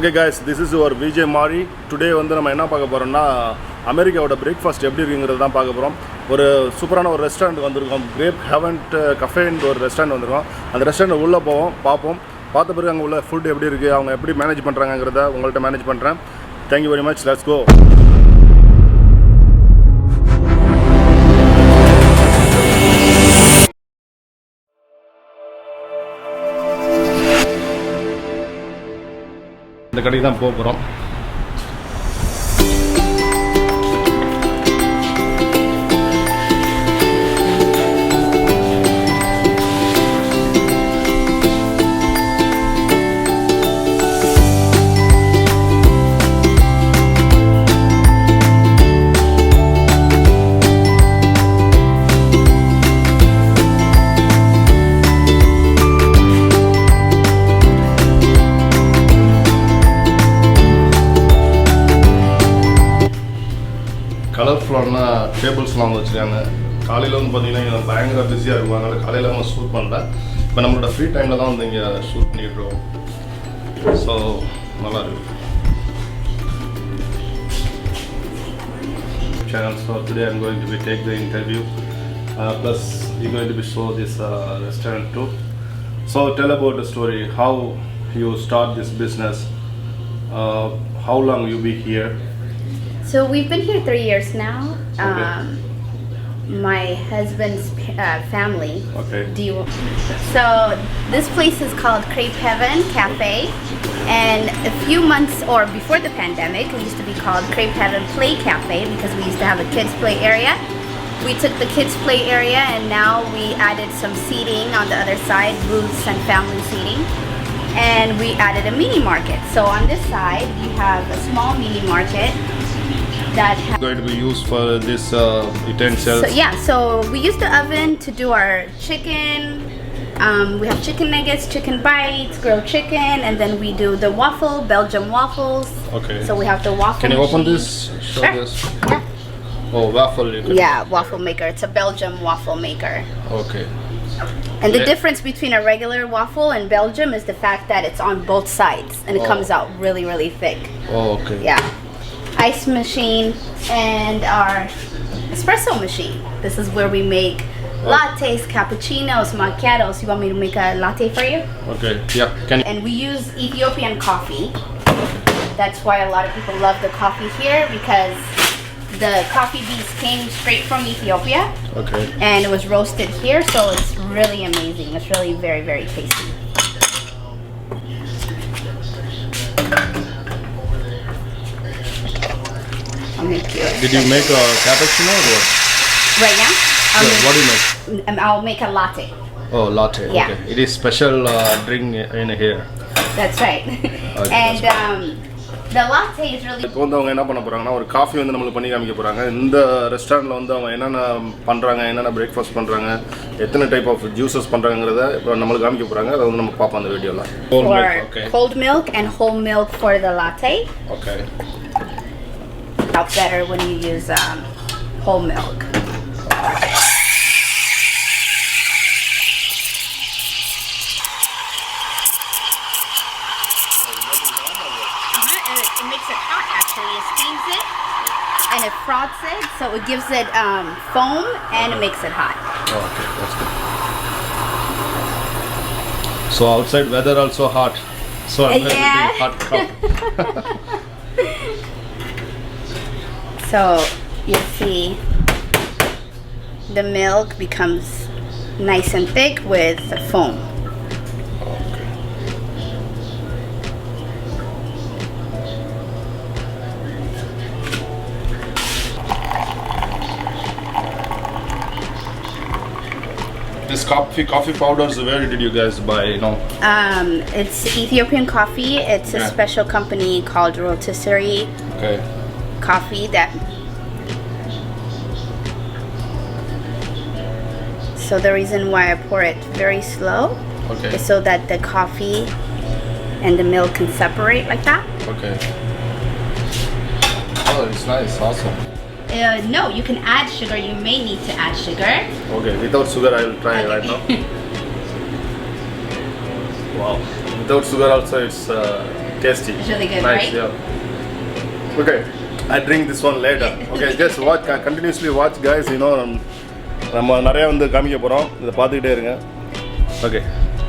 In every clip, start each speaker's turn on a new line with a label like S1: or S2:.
S1: Okay guys, this is your VJ Mari. Today வந்து நம்ம என்ன பார்க்க போறோம்னா அமெரிக்காவோட பிரேக்ஃபாஸ்ட் எப்படி இருக்குங்கிறது தான் பார்க்க போறோம். ஒரு சூப்பரான ஒரு ரெஸ்டாரண்ட் வந்திருக்கோம். கிரேப் ஹெவன் கஃபேன்னு ஒரு ரெஸ்டாரண்ட் வந்திருக்கோம். அந்த ரெஸ்டாரண்ட் உள்ளே பார்ப்போம். பார்த்த பிறகு அங்கே உள்ள ஃபுட் எப்படி இருக்குது, அவங்க எப்படி மேனேஜ் பண்ணுறாங்கிறத உங்கள்கிட்ட மேனேஜ் பண்ணுறேன். Thank you very much. Let's go. இந்த கடைக்கு தான் போக போகிறோம். கலர்ஃபுல்லான டேபிள்ஸ்லாம் வந்து வச்சுருக்காங்க. காலையில் வந்து பார்த்திங்கன்னா பயங்கர பிஸியாக இருக்கும், அதனால் காலையில் நம்ம ஷூட் பண்ணல. இப்போ நம்மளோட ஃப்ரீ டைமில் தான் வந்து இங்கே ஷூட் பண்ணிட்டுருக்கோம். ஸோ நல்லா இருக்குது channel. So today I'm going to be take the interview, plus we're going to be show this restaurant too. So tell about the story, how you start this business, how long you be here.
S2: So we've been here 3 years now.
S1: Okay.
S2: My husband's family.
S1: Okay.
S2: So this place is called Crepe Heaven Cafe, and a few months or before the pandemic, it used to be called Crepe Heaven Play Cafe because we used to have a kids play area. We took the kids play area and now we added some seating on the other side, booths and family seating. And we added a mini market. So on this side, you have a small mini market that
S1: going to be used for this utensils.
S2: So we use the oven to do our chicken. We have chicken nuggets, chicken bites, grilled chicken, and then we do the waffle, Belgium waffles.
S1: Okay.
S2: So we have the waffle.
S1: Can you open
S2: machine.
S1: this? Show
S2: Sure.
S1: this.
S2: Yeah.
S1: Oh, waffle.
S2: Yeah, waffle maker. It's a Belgium waffle maker.
S1: Okay.
S2: And the difference between a regular waffle and Belgium is the fact that it's on both sides and it comes out really, really thick.
S1: Oh, okay.
S2: Yeah. Ice machine and our espresso machine. This is where we make lattes, cappuccinos, macchiatos. You want me to make a latte for you?
S1: Okay. Yeah. Can.
S2: And we use Ethiopian coffee. That's why a lot of people love the coffee here because the coffee beans came straight from Ethiopia.
S1: Okay.
S2: And it was roasted here, so it's really amazing. It's really very, very tasty. I'll make you a
S1: Did you make a cappuccino or what?
S2: right now?
S1: What do you make?
S2: I'll make a latte.
S1: Oh, latte.
S2: Yeah.
S1: Okay. It is special drink in here.
S2: That's right.
S1: Okay,
S2: And the latte is really.
S1: இப்போ வந்து அவங்க என்ன பண்ண போறாங்கன்னா ஒரு coffee வந்து நம்மளுக்கு பண்ணி காமிக்க போறாங்க. இந்த ரெஸ்டாரண்ட்ல வந்து அவங்க என்னென்ன பண்றாங்க, என்னென்ன பிரேக்ஃபாஸ்ட் பண்றாங்க, எத்தனை டைப் ஆஃப் ஜூஸஸ் பண்றாங்கங்கறத இப்போ நம்மளுக்கு காமிக்க போறாங்க. அதை வந்து நம்ம பார்ப்போம் அந்த வீடியோல.
S2: Cold milk and whole milk for the latte.
S1: Okay.
S2: Out better when you use whole milk. And it makes it hot actually. It steams it and it froths it, so it gives it foam and it makes it hot.
S1: Oh, okay. That's good. So outside weather also hot. So I'm going to drink hot coffee.
S2: So you see the milk becomes nice and thick with the foam.
S1: Okay. This coffee powders, where did you guys buy?
S2: It's Ethiopian coffee. It's a
S1: Yeah.
S2: special company called Rotisserie
S1: Okay.
S2: Coffee that. So the reason why I pour it very slow
S1: Okay.
S2: is so that the coffee and the milk can separate like that.
S1: Okay. Oh, it's nice. Awesome.
S2: No, you can add sugar. You may need to add sugar.
S1: Okay. Without sugar, I will try right now. Wow. Without sugar also, it's Tasty.
S2: It's really good,
S1: Nice,
S2: right?
S1: yeah. Okay, I drink this one later. Okay, just watch, continuously watch, guys. You know, நம்ம நிறைய வந்து காமிக்க போறோம். இதை பார்த்துக்கிட்டே இருங்க. Okay,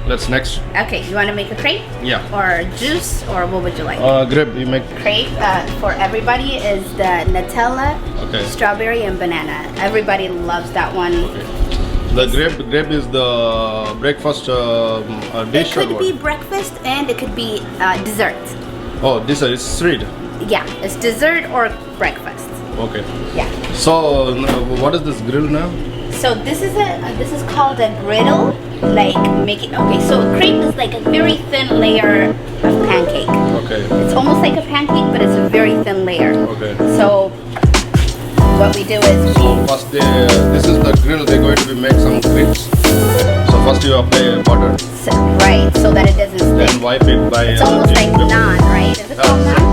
S1: let's next.
S2: Okay, you want to make a crepe?
S1: Yeah.
S2: Or juice, or what would you like?
S1: Grape, you make.
S2: Crepe for everybody is the Nutella,
S1: Okay.
S2: strawberry, and banana. Everybody loves that one.
S1: Okay. The grape is the breakfast dish.
S2: It could
S1: or
S2: be
S1: what?
S2: breakfast and it could be dessert.
S1: Oh, this is sweet.
S2: Yeah, it's dessert or breakfast.
S1: Okay.
S2: Yeah.
S1: So, what is this grill now?
S2: So this is called a griddle. Like okay. So crepe is like a very thin layer of pancake.
S1: Okay.
S2: It's almost like a pancake, but it's a very thin layer.
S1: Okay.
S2: So what we do is
S1: So first this is the grill. They're going to be make some grips. So first you apply butter,
S2: right, so that it doesn't stick.
S1: then wipe it by.
S2: It's almost like naan, right? Is it called naan?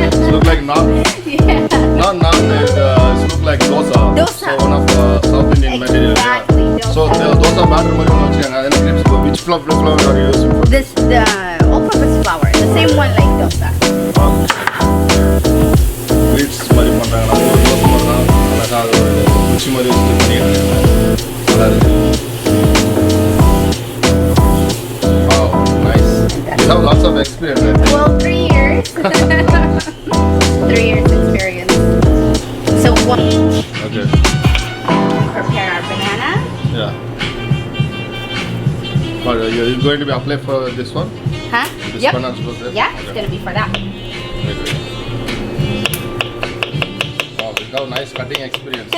S1: It look like naan.
S2: Yeah.
S1: Not naan. It look like dosa.
S2: Dosa.
S1: So one of South Indian material.
S2: Exactly,
S1: Yeah.
S2: dosa.
S1: So the dosa batter மாதிரி ஒன்று வச்சுக்காங்க. Then grips. Which flour are you using for?
S2: This the all-purpose flour, the same one like dosa.
S1: Grips மாதிரி பண்றாங்க. அது ஒரு தோசை மாதிரி தான். அழகா அது ஒரு குச்சி மாதிரி வச்சு பண்ணிடுறாங்க. நல்லா இருக்கு. Wow, nice. You have lots of experience, I think.
S2: Well, 3 years. 3 years experience. So what?
S1: Okay.
S2: Prepare our banana.
S1: Yeah. But you're going to be apply for this one?
S2: Huh?
S1: This
S2: Yep.
S1: one also there?
S2: Yeah, it's gonna be for that.
S1: Okay. Wow, you have nice cutting experience.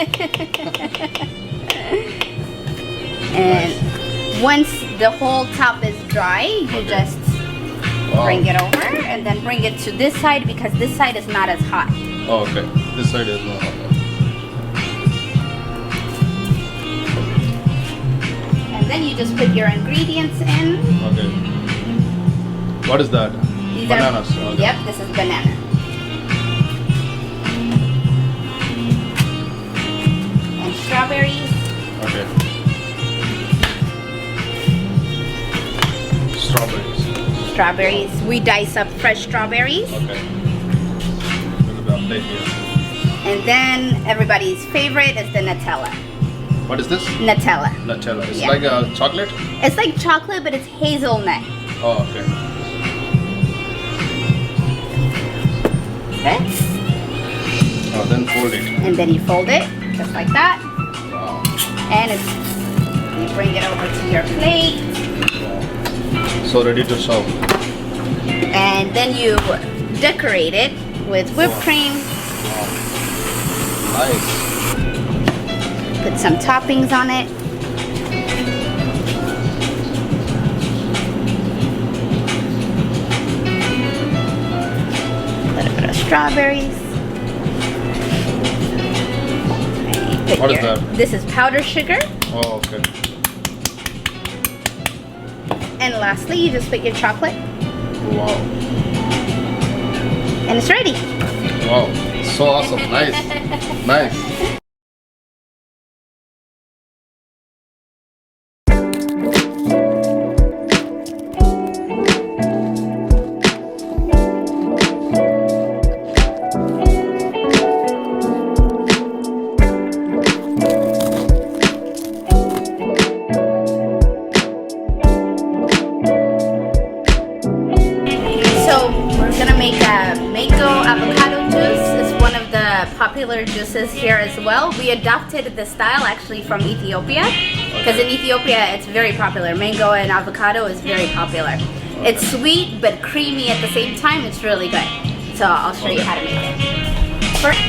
S2: And once the whole top is dry, you
S1: Okay.
S2: just
S1: Wow.
S2: bring it over and then bring it to this side because this side is not as hot.
S1: Oh, okay. This side is not hot.
S2: And then you just put your ingredients in.
S1: Okay. What is that?
S2: These
S1: Bananas.
S2: Are,
S1: Okay.
S2: Yep, this is banana. And strawberries.
S1: Okay. Strawberries.
S2: Strawberries. We dice up fresh strawberries.
S1: Okay. Going to be applied here.
S2: And then everybody's favorite is the Nutella.
S1: What is this?
S2: Nutella.
S1: Nutella. It's
S2: Yeah.
S1: like a chocolate?
S2: It's like chocolate, but it's hazelnut.
S1: Oh, okay.
S2: Okay?
S1: Oh, then fold it.
S2: And then you fold it just like that.
S1: Wow.
S2: And you bring it over to your plate.
S1: So ready to serve.
S2: And then you decorate it with whipped cream.
S1: Nice.
S2: Put some toppings on it. A little bit of strawberries. And you put
S1: What is
S2: your-
S1: that?
S2: This is powdered sugar.
S1: Oh, okay.
S2: And lastly, you just put your chocolate.
S1: Wow.
S2: And it's ready.
S1: Wow. So awesome. Nice. Nice.
S2: So we're gonna make a mango avocado juice. It's one of the popular juices here as well. We adopted the style actually from Ethiopia because in Ethiopia it's very popular. Mango and avocado is very popular. It's sweet but creamy at the same time. It's really good. So I'll show you how to make it. First,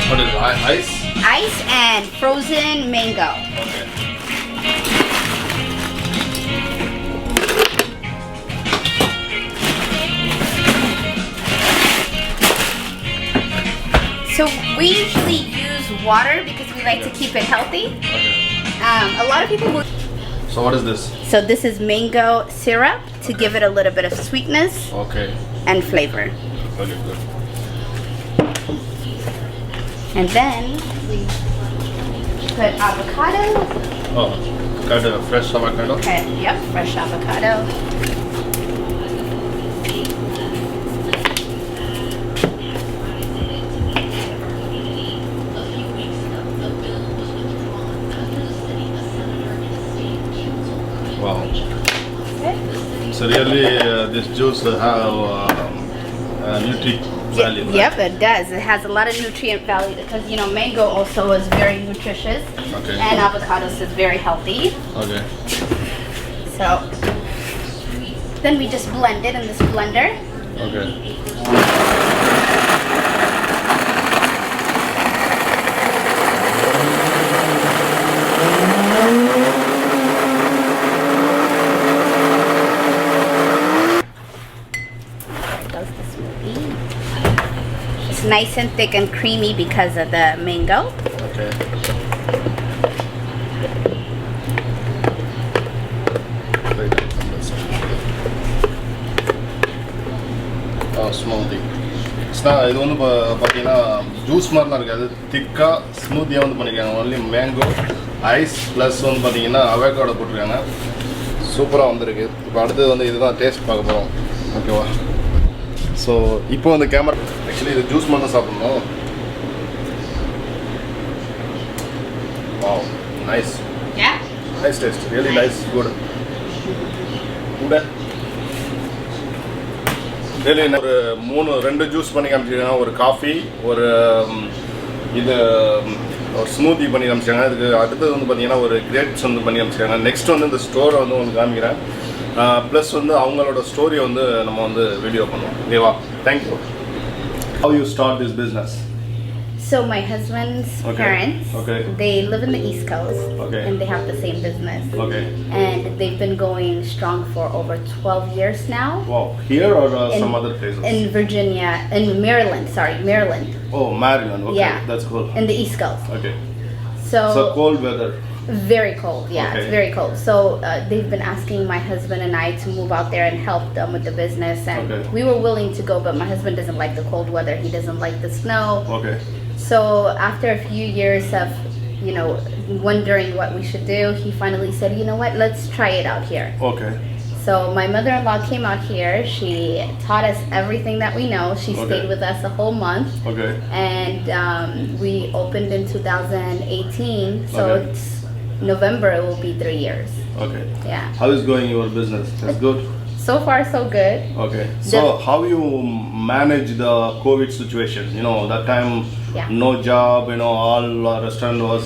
S1: What is it? Ice?
S2: ice and frozen mango.
S1: Okay.
S2: So we usually use water because we like to keep it healthy.
S1: Okay.
S2: A lot of people will.
S1: So what is this?
S2: So this is mango syrup to give it a little bit of sweetness
S1: Okay.
S2: and flavor.
S1: Okay, good.
S2: And then we put avocado.
S1: Oh, got a fresh avocado.
S2: Okay, yep, fresh avocado.
S1: this juice have nutrient value. Right?
S2: Yep, it does. It has a lot of nutrient value because mango also is very nutritious,
S1: Okay.
S2: and avocados is very healthy.
S1: Okay.
S2: So then we just blend it in this blender.
S1: Okay.
S2: Does the smoothie. It's nice and thick and creamy because of the mango.
S1: Okay. Smoothie இது வந்து பார்த்தீங்கன்னா juice மாதிரிலாம் இருக்காது திக்காக ஸ்மூத்தியாக வந்து பண்ணியிருக்காங்க only mango ice plus வந்து பார்த்தீங்கன்னா அவகேடோ போட்டிருக்காங்க சூப்பராக வந்திருக்கு இப்போ அடுத்தது வந்து இதுதான் டேஸ்ட் பார்க்க போகிறோம் ஓகேவா ஸோ இப்போ வந்து கேமரா ஆக்சுவலி இது ஜூஸ் மட்டும் சாப்பிட்ணும் wow nice
S2: Yeah.
S1: Nice taste really nice good கூட ரியலி ஒரு ரெண்டு ஜூஸ் பண்ணி காமிச்சிருக்காங்க ஒரு காஃபி ஒரு இது ஒரு ஸ்மூத்தி பண்ணி காமிச்சிருக்காங்க இதுக்கு அடுத்தது வந்து பார்த்தீங்கன்னா ஒரு கிரேப்ஸ் வந்து பண்ணி காமிச்சிருக்காங்க நெக்ஸ்ட் வந்து இந்த ஸ்டோரை வந்து உங்களுக்கு காமிக்கிறேன் ப்ளஸ் வந்து அவங்களோட ஸ்டோரியை வந்து நம்ம வந்து வீடியோ பண்ணுவோம் ஓகேவா thank you how you start this business
S2: So my husband's
S1: Okay.
S2: parents,
S1: Okay.
S2: they live in the East Coast,
S1: Okay.
S2: and they have the same business.
S1: Okay.
S2: And they've been going strong for over 12 years now.
S1: Wow, here or
S2: In-
S1: some other places?
S2: In Virginia, in Maryland, Maryland.
S1: Oh, Maryland. Okay,
S2: Yeah.
S1: that's cool.
S2: In the East Coast.
S1: Okay,
S2: So,
S1: so cold weather.
S2: very cold. Yeah,
S1: Okay.
S2: it's very cold. So they've been asking my husband and I to move out there and help them with the business. And
S1: Okay.
S2: we were willing to go, but my husband doesn't like the cold weather. He doesn't like the snow.
S1: Okay,
S2: So after a few years of, wondering what we should do, he finally said, you know what, let's try it out here.
S1: okay,
S2: So my mother-in-law came out here. She taught us everything that we know. She
S1: Okay.
S2: stayed with us a whole month.
S1: okay.
S2: And we opened in 2018. So
S1: Okay.
S2: it's November, it will be 3 years.
S1: Okay.
S2: Yeah.
S1: How is going your business? It's good.
S2: So far, so good.
S1: Okay. So how you manage the COVID situation? That time
S2: Yeah.
S1: no job. All restaurant was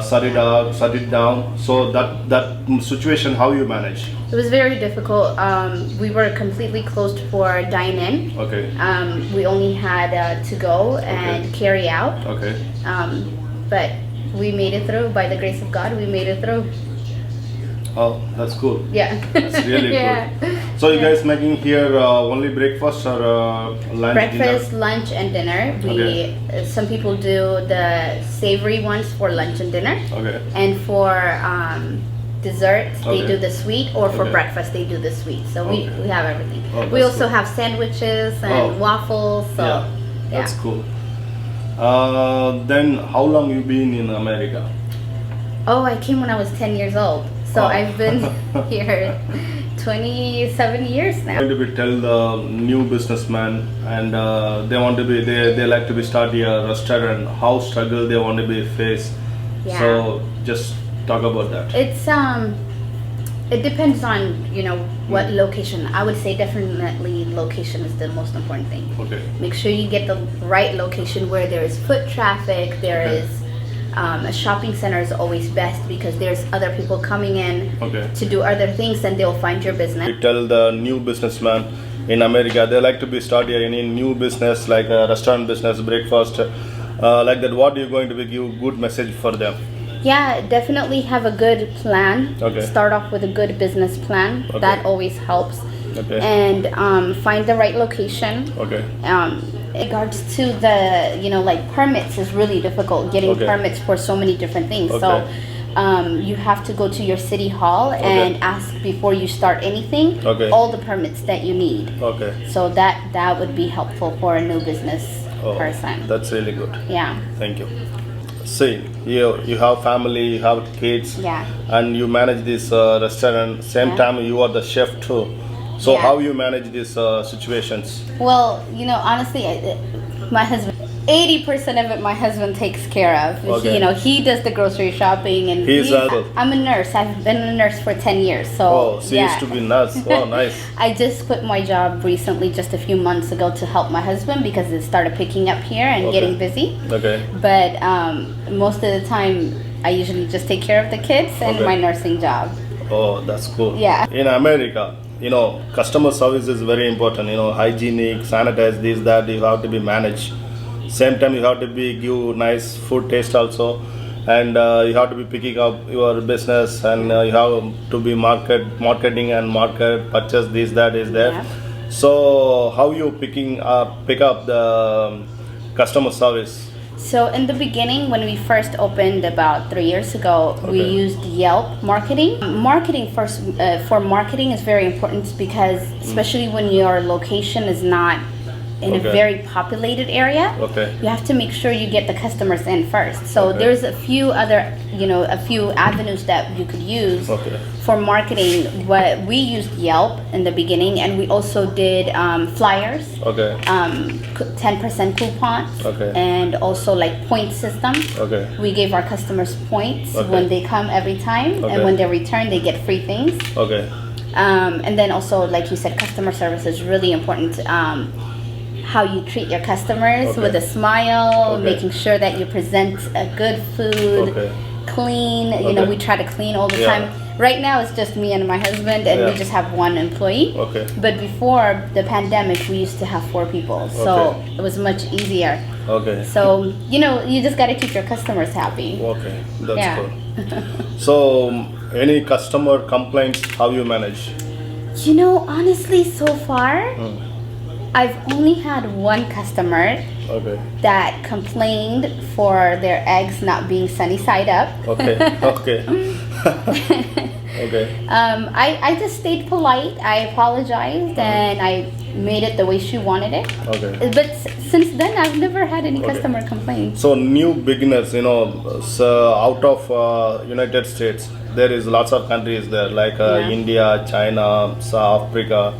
S1: shut it down. So that situation, how you manage?
S2: It was very difficult. We were completely closed for dine-in.
S1: Okay.
S2: We only had to go and carry out.
S1: Okay.
S2: But we made it through. By the grace of God, we made it through.
S1: Oh, that's cool.
S2: Yeah.
S1: It's really
S2: Yeah.
S1: good. So you guys making here only breakfast or lunch,
S2: Breakfast, lunch, and dinner.
S1: Okay.
S2: Some people do the savory ones for lunch and dinner,
S1: dinner? Okay.
S2: and for dessert they
S1: Okay.
S2: do the sweet, or for
S1: Okay.
S2: breakfast they do the sweet. So
S1: Okay.
S2: we have everything.
S1: Oh,
S2: We
S1: that's
S2: also
S1: cool.
S2: have sandwiches and
S1: Oh.
S2: waffles. So
S1: That's cool. Then how long you been in America?
S2: Oh, I came when I was 10 years old. So
S1: Oh.
S2: I've been here 27 years now.
S1: Going to be tell the new businessman and they want to be they like to be start a restaurant. How struggle they want to be face.
S2: Yeah.
S1: So just talk about that.
S2: It's it depends on what location. I would say definitely location is the most important thing.
S1: Okay.
S2: Make sure you get the right location where there is foot traffic. There
S1: Okay.
S2: is a shopping center is always best because there's other people coming in
S1: Okay.
S2: to do other things, and they'll find your business.
S1: We tell the new businessman in America they like to be start any new business like a restaurant business, breakfast, like that. What are you going to be give good message for them?
S2: Yeah, definitely have a good plan.
S1: Okay.
S2: Start off with a good business plan.
S1: Okay.
S2: That always helps.
S1: Okay.
S2: And find the right location.
S1: Okay.
S2: In regards to the like permits is really difficult getting
S1: Okay.
S2: permits for so many different things.
S1: Okay.
S2: So you have to go to your city hall and ask before you start anything
S1: Okay.
S2: all the permits that you need.
S1: Okay.
S2: So that would be helpful for a new business person.
S1: That's really good.
S2: Yeah.
S1: Thank you. See, you have family, you have kids,
S2: Yeah.
S1: and you manage this restaurant. Same
S2: Yeah.
S1: time, you are the chef too. So
S2: Yeah.
S1: how you manage these situations?
S2: Well, honestly, my husband 80% of it my husband takes care of.
S1: Okay.
S2: He does the grocery shopping, and I'm a nurse. I've been a nurse for 10 years. So
S1: she used to be nurse. Oh, nice.
S2: I just quit my job recently, just a few months ago, to help my husband because it started picking up here and getting busy.
S1: Okay.
S2: But most of the time, I usually just take care of the kids and my nursing job.
S1: Oh, that's cool.
S2: Yeah.
S1: In America, customer service is very important. Hygienic, sanitize, this, that, you have to be managed. Same time, you have to be give nice food taste also. And you have to be picking up your business, and you have to be marketing and purchase this, that is there.
S2: Yeah.
S1: So how you pick up the customer service?
S2: So in the beginning, when we first opened about 3 years ago, we used Yelp marketing. Marketing first for marketing is very important because especially when your location is not in a very populated area, you have to make sure you get the customers in first. So there's a few other, a few avenues that you could use for marketing. What we used Yelp in the beginning, and we also did flyers, 10% coupons, and also like point system. We gave our customers points when they come every time, and when they return, they get free things. And then also, like you said, customer service is really important. How you treat your customers with a smile, making sure that you present a good food, clean. We try to clean all the time. Right now it's just me and my husband, and we just have one employee. But before the pandemic, we used to have 4 people, so it was much easier. So you just got to keep your customers happy.
S1: That's cool. So any customer complaints, how you manage?
S2: Honestly, so far I've only had one customer that complained for their eggs not being sunny side up. I just stayed polite. I apologized and I made it the way she wanted it. But since then, I've never had any customer complaints.
S1: So new beginners, so out of United States, there is lots of countries there like India, China, South Africa.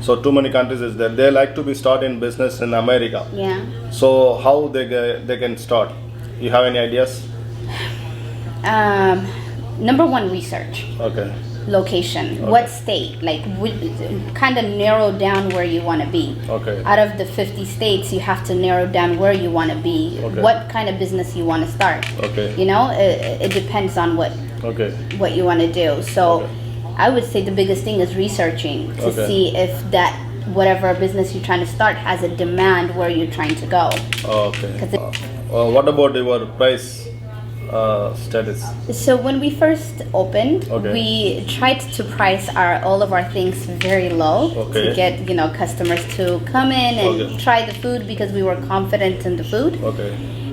S1: So too many countries is there. They like to be starting business in America. So how they can start? You have any ideas?
S2: Number one, research. Location. What state? Like, kind of narrow down where you want to be. Out of the 50 states, you have to narrow down where you want to be. What kind of business you want to start. It depends on what you want to do. So I would say the biggest thing is researching to see if that whatever business you're trying to start has a demand where you're trying to go.
S1: What about your price status?
S2: So when we first opened, we tried to price all of our things very low to get customers to come in and try the food because we were confident in the food.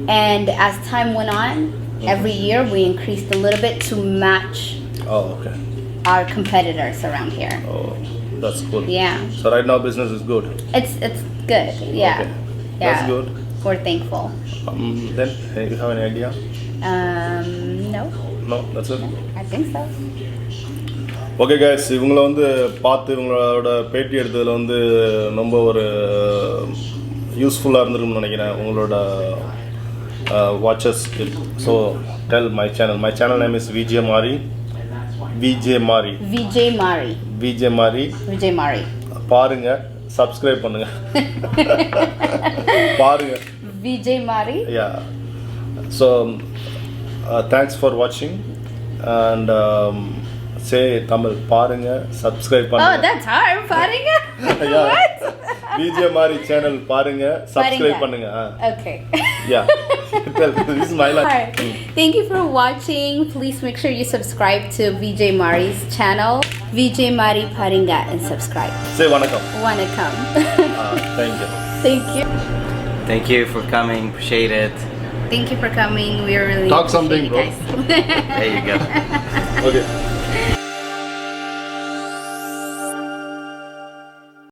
S2: And as time went on, every year we increased a little bit to match our competitors around here.
S1: That's cool. So right now business is good.
S2: It's good.
S1: That's good.
S2: We're thankful.
S1: Then you have any idea?
S2: No,
S1: that's it.
S2: I think so.
S1: Okay guys, இவங்கள பார்த்து இவங்களோட பேட்டி எடுத்ததில் ரொம்ப ஒரு யூஸ்ஃபுல்லாக இருந்திருக்கும்னு நினைக்கிறேன் உங்களோட watches. So tell my channel name is VJ Mari. பாருங்க, சப்ஸ்கிரைப் பண்ணுங்க. பாருங்க
S2: விஜய் மாரி.
S1: So thanks for watching and say Tamil. பாருங்க, subscribe பண்ணுங்க.
S2: Oh, that's hard. பாருங்க.
S1: What? VJ Mari channel பாருங்க, subscribe பண்ணுங்க.
S2: Okay.
S1: This is my life.
S2: Thank you for watching. Please make sure you subscribe to VJ Mari's channel. VJ Mari பாருங்க and subscribe.
S1: Say vanakkam. Thank you.
S3: Thank you for coming. Appreciate it.
S2: Thank you for coming. We really
S1: Talk something, bro.
S2: guys.
S3: There you go.
S1: Okay.